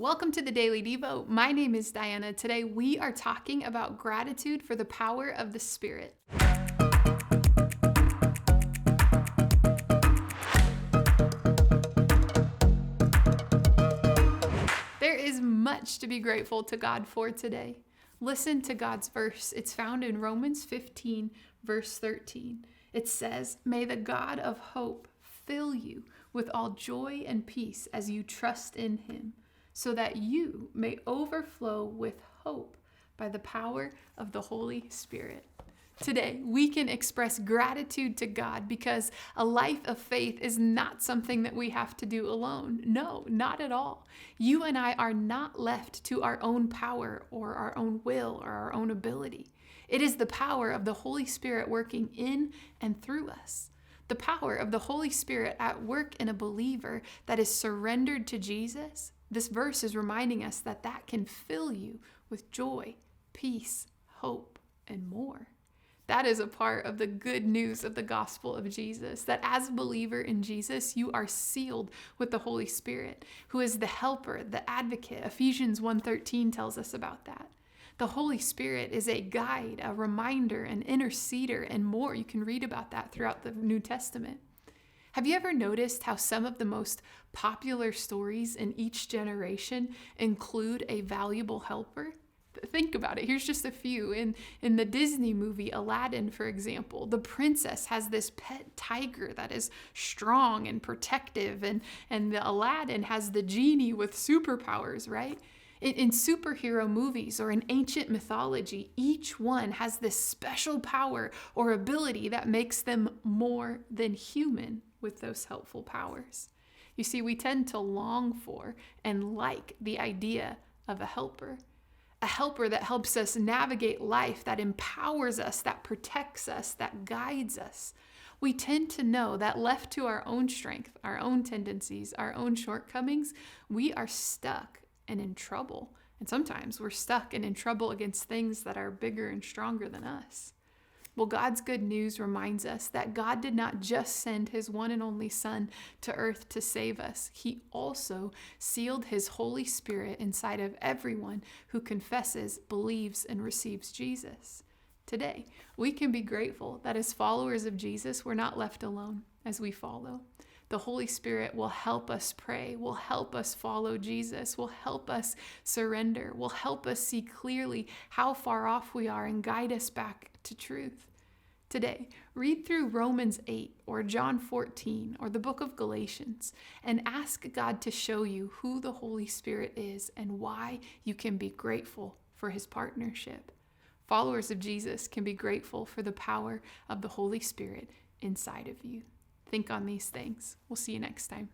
Welcome to the Daily Devo. My name is Diana. Today we are talking about gratitude for the power of the Spirit. There is much to be grateful to God for today. Listen to God's verse. It's found in Romans 15, verse 13. It says, "May the God of hope fill you with all joy and peace as you trust in him, so that you may overflow with hope by the power of the Holy Spirit." Today, we can express gratitude to God because a life of faith is not something that we have to do alone. No, not at all. You and I are not left to our own power or our own will or our own ability. It is the power of the Holy Spirit working in and through us. The power of the Holy Spirit at work in a believer that is surrendered to Jesus. This verse is reminding us that that can fill you with joy, peace, hope, and more. That is a part of the good news of the gospel of Jesus, that as a believer in Jesus, you are sealed with the Holy Spirit, who is the helper, the advocate. Ephesians 1:13 tells us about that. The Holy Spirit is a guide, a reminder, an interceder, and more. You can read about that throughout the New Testament. Have you ever noticed how some of the most popular stories in each generation include a valuable helper? Think about it. Here's just a few. In the Disney movie Aladdin, for example, the princess has this pet tiger that is strong and protective, and the Aladdin has the genie with superpowers, right? In superhero movies or in ancient mythology, each one has this special power or ability that makes them more than human with those helpful powers. You see, we tend to long for and like the idea of a helper that helps us navigate life, that empowers us, that protects us, that guides us. We tend to know that left to our own strength, our own tendencies, our own shortcomings, we are stuck and in trouble. And sometimes we're stuck and in trouble against things that are bigger and stronger than us. Well, God's good news reminds us that God did not just send his one and only Son to earth to save us. He also sealed his Holy Spirit inside of everyone who confesses, believes, and receives Jesus. Today, we can be grateful that as followers of Jesus, we're not left alone as we follow. The Holy Spirit will help us pray, will help us follow Jesus, will help us surrender, will help us see clearly how far off we are and guide us back to truth. Today, read through Romans 8 or John 14 or the book of Galatians and ask God to show you who the Holy Spirit is and why you can be grateful for his partnership. Followers of Jesus can be grateful for the power of the Holy Spirit inside of you. Think on these things. We'll see you next time.